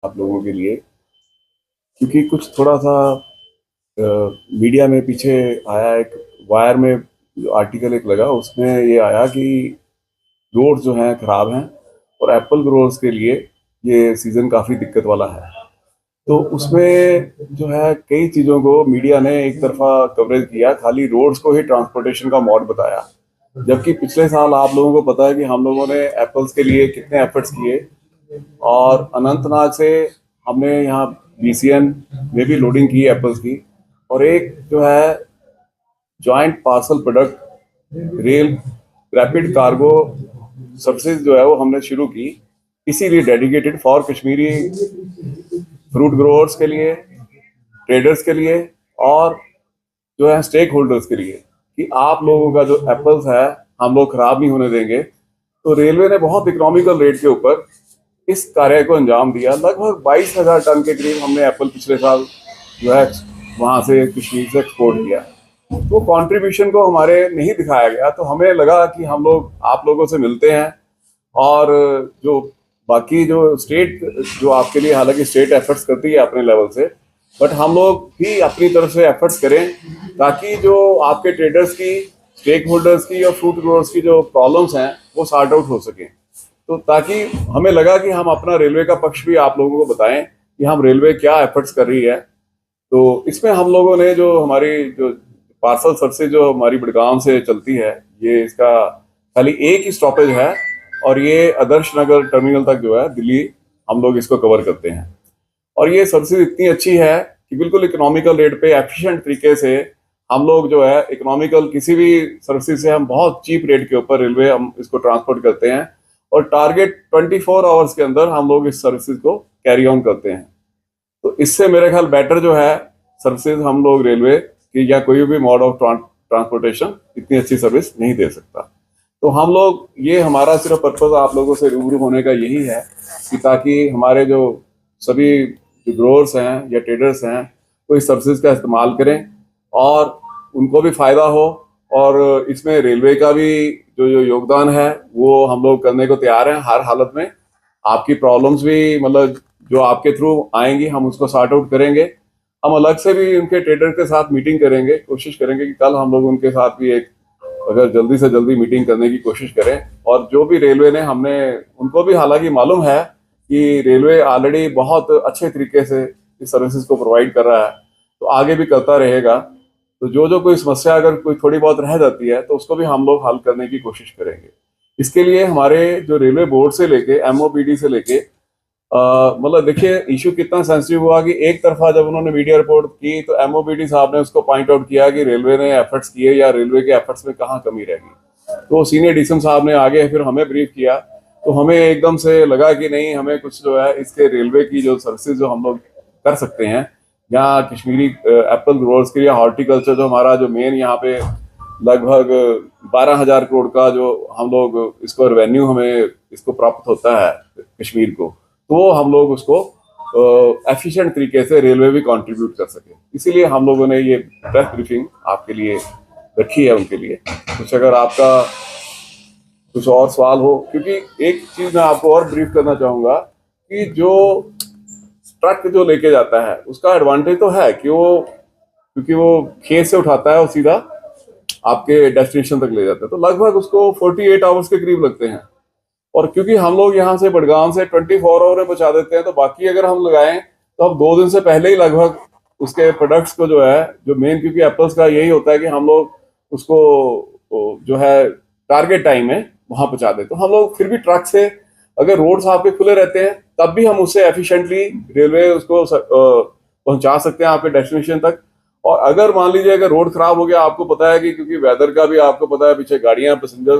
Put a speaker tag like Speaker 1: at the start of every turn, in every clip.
Speaker 1: आप लोगों के लिए, क्योंकि कुछ थोड़ा सा मीडिया में पीछे आया, एक वायर में जो आर्टिकल एक लगा उसमें ये आया कि रोड जो हैं खराब हैं और एप्पल ग्रोअर्स के लिए ये सीज़न काफ़ी दिक्कत वाला है। तो उसमें जो है कई चीज़ों को मीडिया ने एक तरफा कवरेज किया, खाली रोड्स को ही ट्रांसपोर्टेशन का मोड बताया। जबकि पिछले साल आप लोगों को पता है कि हम लोगों ने एप्पल्स के लिए कितने एफर्ट्स किए, और अनंतनाग से हमने यहाँ बीसीएन में भी लोडिंग की एप्पल्स की, और एक जो है joint parcel product rail rapid cargo services जो है वो हमने शुरू की, इसीलिए dedicated for Kashmiri fruit growers के लिए, ट्रेडर्स के लिए, और जो है स्टेक होल्डर्स के लिए, कि आप लोगों का जो एप्पल्स है हम लोग खराब नहीं होने देंगे। तो रेलवे ने बहुत इकोनॉमिकल रेट के ऊपर इस कार्य को अंजाम दिया। लगभग 22,000 टन के करीब हमने एप्पल पिछले साल जो है वहां से कश्मीर से एक्सपोर्ट किया। तो कंट्रीब्यूशन को हमारे नहीं दिखाया गया, तो हमें लगा कि हम लोग आप लोगों से मिलते हैं, और जो बाकी जो स्टेट जो आपके लिए हालांकि स्टेट एफर्ट्स करती है अपने लेवल से, बट हम लोग भी अपनी तरफ से एफर्ट्स करें ताकि जो आपके ट्रेडर्स की, स्टेक होल्डर्स की और फ्रूट ग्रोअर्स की जो प्रॉब्लम्स हैं वो सॉर्ट आउट हो सकें। तो ताकि हमें लगा कि हम अपना रेलवे का पक्ष भी आप लोगों को बताएं कि हम रेलवे क्या एफर्ट्स कर रही है। तो इसमें हम लोगों ने जो हमारी जो पार्सल सर्विस जो हमारी बड़गांव से चलती है, ये इसका खाली एक ही स्टॉपेज है, और ये आदर्श नगर टर्मिनल तक जो है दिल्ली हम लोग इसको कवर करते हैं। और ये सर्विस इतनी अच्छी है कि बिल्कुल इकोनॉमिकल रेट पे एफिशिएंट तरीके से हम लोग जो है इकोनॉमिकल किसी भी सर्विस से हम बहुत चीप रेट के ऊपर रेलवे हम इसको ट्रांसपोर्ट करते हैं, और टारगेट 24 आवर्स के अंदर हम लोग इस सर्विस को कैरी ऑन करते हैं। तो इससे मेरे ख्याल बेटर जो है सर्विसेज हम लोग रेलवे की या कोई भी मोड ऑफ ट्रांसपोर्टेशन इतनी अच्छी सर्विस नहीं दे सकता। तो हम लोग ये हमारा सिर्फ पर्पज आप लोगों से रूबरू होने का यही है कि ताकि हमारे जो सभी जो ग्रोअर्स हैं या ट्रेडर्स हैं वो इस सर्विसेज का इस्तेमाल करें और उनको भी फायदा हो, और इसमें रेलवे का भी जो जो योगदान है वो हम लोग करने को तैयार हैं हर हालत में। आपकी प्रॉब्लम्स भी मतलब जो आपके थ्रू आएंगी हम उसको सॉर्ट आउट करेंगे। हम अलग से भी उनके ट्रेडर के साथ मीटिंग करेंगे, कोशिश करेंगे कि कल हम लोग उनके साथ भी एक अगर जल्दी से जल्दी मीटिंग करने की कोशिश करें। और जो भी रेलवे ने हमने उनको भी हालांकि मालूम है कि रेलवे ऑलरेडी बहुत अच्छे तरीके से इस सर्विसेज को प्रोवाइड कर रहा है, तो आगे भी करता रहेगा। तो जो जो कोई समस्या अगर कोई थोड़ी बहुत रह जाती है तो उसको भी हम लोग हल करने की कोशिश करेंगे। इसके लिए हमारे जो रेलवे बोर्ड से लेके एमओपीडी से लेके मतलब देखिए इशू कितना सेंसिटिव हुआ कि एक तरफा जब उन्होंने मीडिया रिपोर्ट की तो एमओपीडी साहब ने उसको पॉइंट आउट किया कि रेलवे ने एफर्ट्स किए या रेलवे के एफर्ट्स में कहाँ कमी रह गई। तो सीनियर डीसीएम साहब ने आगे फिर हमें ब्रीफ किया, तो हमें एकदम से लगा कि नहीं, हमें कुछ जो है इसके रेलवे की जो सर्विसेज जो हम लोग कर सकते हैं यहाँ कश्मीरी एप्पल ग्रोअर्स के लिए, हॉर्टिकल्चर जो हमारा जो मेन यहाँ पे लगभग 12,000 करोड़ का जो हम लोग इसको रेवेन्यू हमें इसको प्राप्त होता है कश्मीर को, तो हम लोग उसको एफिशिएंट तरीके से रेलवे भी कंट्रीब्यूट कर सके। इसीलिए हम लोगों ने ये प्रेस ब्रीफिंग आपके लिए रखी है उनके लिए। कुछ अगर आपका कुछ और सवाल हो, क्योंकि एक चीज मैं आपको और ब्रीफ करना चाहूंगा कि जो ट्रक जो लेके जाता है उसका एडवांटेज तो है कि वो क्योंकि वो खेत से उठाता है और सीधा आपके डेस्टिनेशन तक ले जाता है, तो लगभग उसको 48 आवर्स के करीब लगते हैं। और क्योंकि हम लोग यहाँ से बड़गांव से 24 आवर में पहुंचा देते हैं, तो बाकी अगर हम लगाएं तो हम 2 दिन से पहले ही लगभग उसके प्रोडक्ट्स को जो है जो मेन, क्योंकि एप्पल्स का यही होता है कि हम लोग उसको जो है टारगेट टाइम में वहां पहुंचा दें। तो हम लोग फिर भी ट्रक से अगर रोड्स आपके खुले रहते हैं तब भी हम उससे एफिशिएंटली रेलवे उसको पहुंचा सकते हैं आपके डेस्टिनेशन तक। और अगर मान लीजिए अगर रोड खराब हो गया, आपको पता है कि क्योंकि वेदर का भी आपको पता है, पीछे गाड़ियां, पैसेंजर,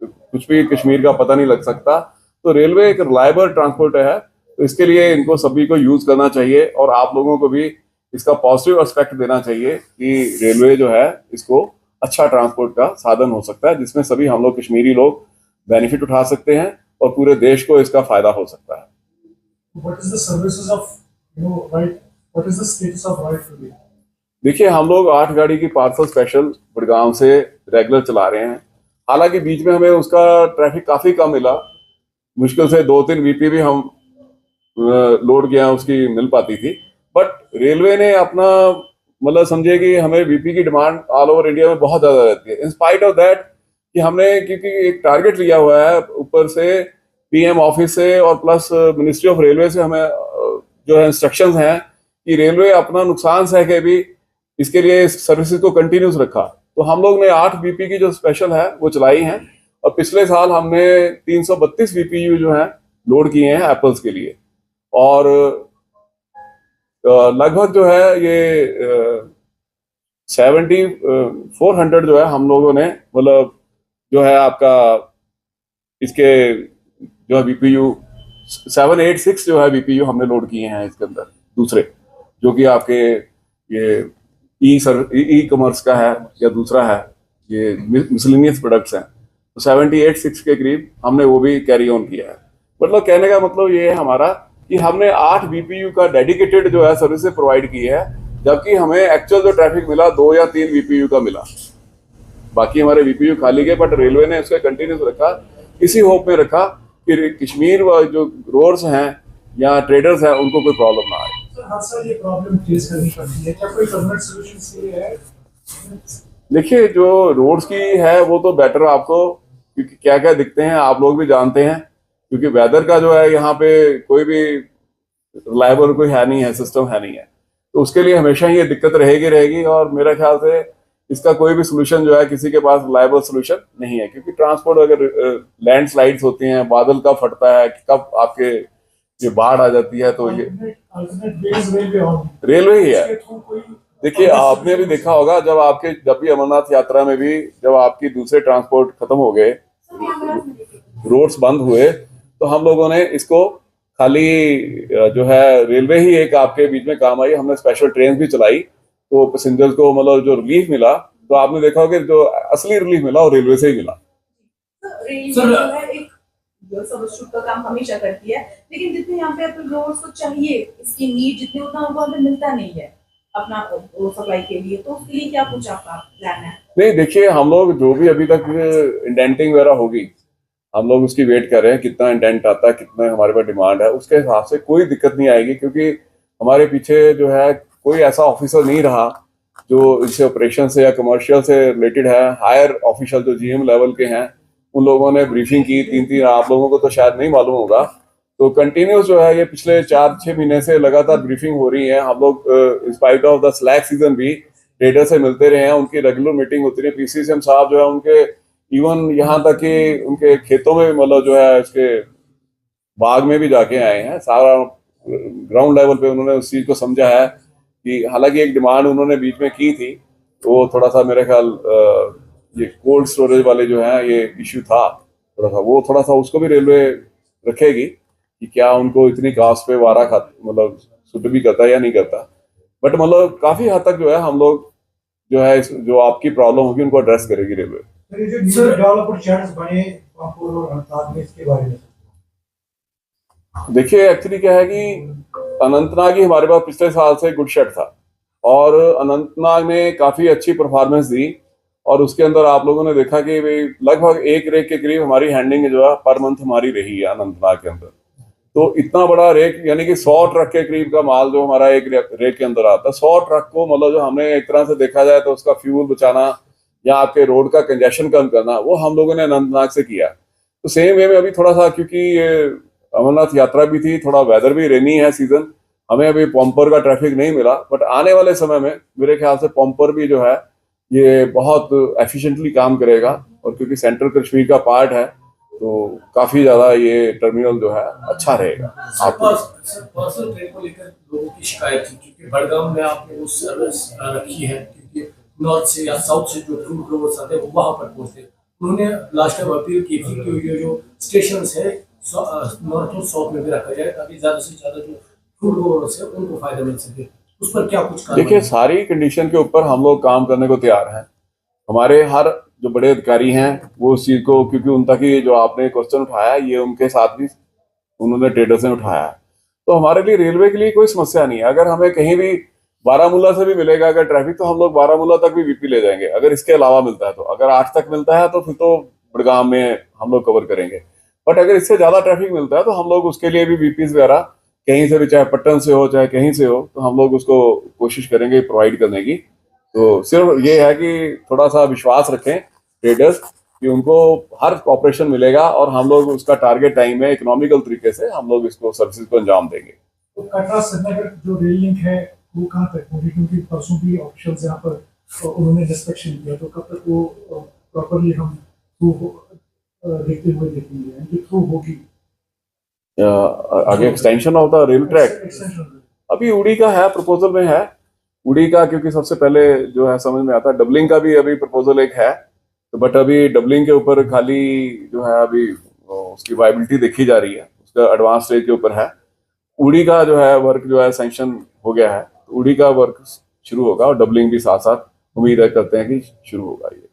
Speaker 1: कुछ भी कश्मीर का पता नहीं लग सकता, तो रेलवे एक रिलायबल ट्रांसपोर्ट है। तो इसके लिए इनको सभी को यूज करना चाहिए और आप लोगों को भी इसका पॉजिटिव एस्पेक्ट देना चाहिए कि रेलवे जो है इसको अच्छा ट्रांसपोर्ट का साधन हो सकता है, जिसमें सभी हम लोग कश्मीरी लोग बेनिफिट उठा सकते हैं और पूरे देश को इसका फायदा हो सकता है।
Speaker 2: What is the services of right? What is the status of right today?
Speaker 1: देखिए हम लोग 8 गाड़ी की पार्सल स्पेशल गुड़गांव से रेगुलर चला रहे हैं। हालांकि बीच में हमें उसका ट्रैफिक काफी कम मिला, मुश्किल से 2-3 वीपी भी हम लोड क्या उसकी मिल पाती थी। बट रेलवे ने अपना मतलब समझिए कि हमें वीपी की डिमांड ऑल ओवर इंडिया में बहुत ज्यादा रहती है, इन स्पाइट ऑफ दैट कि हमने क्योंकि एक टारगेट लिया हुआ है ऊपर से पीएम ऑफिस से और प्लस मिनिस्ट्री ऑफ रेलवे से, हमें जो है इंस्ट्रक्शंस हैं कि रेलवे अपना नुकसान सह के भी इसके लिए सर्विसेज को कंटिन्यूस रखा। तो हम लोग ने 8 बीपी की जो स्पेशल है वो चलाई हैं, और पिछले साल हमने 332 बीपीयू जो है लोड किए हैं एप्पल्स के लिए। और लगभग जो है ये 7400 जो है हम लोगों ने मतलब जो है आपका इसके जो है बीपीयू 786 जो है बीपीयू हमने लोड किए हैं इसके अंदर, दूसरे जो कि आपके ये ई कॉमर्स का है या दूसरा है, ये मिसलिनियस प्रोडक्ट्स हैं। तो 786 के करीब हमने वो भी कैरी ऑन किया है। मतलब कहने का मतलब ये है हमारा कि हमने 8 बीपीयू का डेडिकेटेड जो है सर्विस प्रोवाइड की है, जबकि हमें एक्चुअल जो ट्रैफिक मिला 2 या 3 बीपीयू का मिला, बाकी हमारे बीपीयू खाली गए। बट रेलवे ने इसका कंटिन्यूस रखा, इसी होप में रखा कि कश्मीर व जो रोड्स हैं या ट्रेडर्स हैं उनको कोई प्रॉब्लम ना आए।
Speaker 2: सर हर साल ये प्रॉब्लम फेस करनी पड़ती है, क्या कोई परमानेंट सॉल्यूशन इसके लिए है?
Speaker 1: देखिए जो रोड्स की है वो तो बेटर आपको, क्योंकि क्या क्या दिखते हैं आप लोग भी जानते हैं, क्योंकि वेदर का जो है यहाँ पे कोई भी रिलायबल कोई है नहीं है, सिस्टम है नहीं है। तो उसके लिए हमेशा ही ये दिक्कत रहेगी रहेगी, और मेरे ख्याल से इसका कोई भी सोल्यूशन जो है किसी के पास रिलायबल सोल्यूशन नहीं है। क्योंकि ट्रांसपोर्ट अगर लैंड स्लाइड्स होती हैं, बादल कब फटता है, कब आपके ये बाढ़ आ जाती है, तो ये रेलवे ही है। देखिए आपने भी देखा होगा जब भी अमरनाथ यात्रा में भी जब आपकी दूसरे ट्रांसपोर्ट खत्म हो गए, रोड्स बंद हुए, तो हम लोगों ने इसको खाली जो है रेलवे ही एक आपके बीच में काम आई। हमने स्पेशल ट्रेन भी चलाई, तो पैसेंजर्स को मतलब जो रिलीफ मिला, तो आपने देखा होगा कि जो असली रिलीफ मिला वो रेलवे से ही मिला।
Speaker 3: रेलवे जो है एक सर्वश्रुत का काम हमेशा करती है, लेकिन जितने यहाँ पे रोड्स को चाहिए, इसकी नीड जितने उतना उनको हमें मिलता नहीं है अपना सप्लाई के लिए। तो उसके लिए क्या कुछ आपका प्लान है?
Speaker 1: नहीं देखिए, हम लोग जो भी अभी तक इंडेंटिंग वगैरह होगी, हम लोग उसकी वेट कर रहे हैं कितना इंडेंट आता है, कितना हमारे पास डिमांड है, उसके हिसाब से कोई दिक्कत नहीं आएगी। क्योंकि हमारे पीछे जो है कोई ऐसा ऑफिसर नहीं रहा जो इससे ऑपरेशन से या कमर्शियल से रिलेटेड है। हायर ऑफिशियल जो जीएम लेवल के हैं उन लोगों ने ब्रीफिंग की 3-3, आप लोगों को तो शायद नहीं मालूम होगा। तो कंटिन्यूस जो है ये पिछले 4-6 महीने से लगातार ब्रीफिंग हो रही है। हम लोग in spite of the slack season भी ट्रेडर से मिलते रहे हैं, उनकी रेगुलर मीटिंग होती रही। पीसीसीएम साहब जो है उनके इवन यहाँ तक कि उनके खेतों में मतलब जो है इसके बाग में भी जाके आए हैं, सारा ग्राउंड लेवल पे उन्होंने उस चीज को समझा है कि हालांकि एक डिमांड उन्होंने बीच में की थी, तो थोड़ा सा मेरे ख्याल ये कोल्ड स्टोरेज वाले जो है ये इश्यू था थोड़ा सा उसको भी रेलवे रखेगी कि क्या उनको इतनी कास्ट पे वारा मतलब सूट भी करता है या नहीं करता। बट मतलब काफी हद तक जो है हम लोग जो है जो आपकी प्रॉब्लम होगी उनको एड्रेस करेगी रेलवे। देखिए एक्चुअली क्या है कि अनंतनाग ही हमारे पास पिछले साल से गुड शट था, और अनंतनाग ने काफी अच्छी परफॉर्मेंस दी, और उसके अंदर आप लोगों ने देखा कि लगभग 1 रेक के करीब हमारी हैंडलिंग जो है पर मंथ हमारी रही है अनंतनाग के अंदर। तो इतना बड़ा रेक यानी कि 100 ट्रक के करीब का माल जो हमारा एक रेक के अंदर आता है, 100 ट्रक को मतलब जो हमने एक तरह से देखा जाए तो उसका फ्यूल बचाना या आपके रोड का कंजेशन कम करना, वो हम लोगों ने अनंतनाग से किया। तो सेम वे में अभी थोड़ा सा, क्योंकि ये अमरनाथ यात्रा भी थी, थोड़ा वेदर भी रेनी है सीजन, हमें अभी पम्पर का ट्रैफिक नहीं मिला। बट आने वाले समय में मेरे ख्याल से पम्पर भी जो है ये बहुत एफिशिएंटली काम करेगा, और क्योंकि सेंट्रल कश्मीर का पार्ट है तो काफी ज्यादा ये टर्मिनल जो है अच्छा रहेगा।
Speaker 4: पर्सनल ट्रेन को लेकर लोगों की शिकायत थी, क्योंकि बड़गाम में आपने वो सर्विस रखी है, क्योंकि नॉर्थ से या साउथ से जो फ्रूट ग्रोवर्स आते हैं वो वहां पर पहुंचते हैं। उन्होंने लास्ट टाइम अपील की थी कि ये जो स्टेशन है नॉर्थ और साउथ में भी रखा जाए, ताकि ज्यादा से ज्यादा जो फ्रूट ग्रोवर्स है उनको फायदा मिल सके। उस पर क्या कुछ
Speaker 1: देखिए, सारी कंडीशन के ऊपर हम लोग काम करने को तैयार हैं। हमारे हर जो बड़े अधिकारी हैं वो उस चीज को, क्योंकि उन तक ही जो आपने क्वेश्चन उठाया ये उनके साथ भी उन्होंने ट्रेडर्स ने उठाया, तो हमारे लिए रेलवे के लिए कोई समस्या नहीं है। अगर हमें कहीं भी बारामूला से भी मिलेगा अगर ट्रैफिक, तो हम लोग बारामूला तक भी वीपी ले जाएंगे। अगर इसके अलावा मिलता है तो, अगर 8 तक मिलता है तो फिर तो बड़गाम में हम लोग कवर करेंगे। बट अगर इससे ज्यादा ट्रैफिक मिलता है तो हम लोग उसके लिए भी वीपीज वगैरह कहीं से भी, चाहे पट्टन से हो चाहे कहीं से हो, तो हम लोग उसको कोशिश करेंगे प्रोवाइड करने की। तो सिर्फ ये है कि थोड़ा सा विश्वास रखें ट्रेडर्स कि उनको हर ऑपरेशन मिलेगा और हम लोग उसका टारगेट टाइम में इकोनॉमिकल तरीके से हम लोग इसको सर्विसेज को अंजाम देंगे।
Speaker 2: तो कटरा श्रीनगर जो रेल लिंक है वो कहाँ तक होगी, क्योंकि परसों भी ऑफिशियल्स यहाँ पर उन्होंने इंस्पेक्शन किया, तो कब तक वो प्रॉपरली हम देखते हुए देखेंगे, इनकी थ्रू होगी
Speaker 1: आगे extension of the rail track
Speaker 2: extension?
Speaker 1: अभी उड़ी का है, प्रपोजल में है उड़ी का, क्योंकि सबसे पहले जो है समझ में आता है। डबलिंग का भी अभी प्रपोजल एक है, तो बट अभी डबलिंग के ऊपर खाली जो है अभी उसकी वायबिलिटी देखी जा रही है, उसका एडवांस स्टेज के ऊपर है। उड़ी का जो है वर्क जो है सैंक्शन हो गया है, तो उड़ी का वर्क शुरू होगा और डबलिंग भी साथ साथ उम्मीद है करते हैं कि शुरू होगा ये।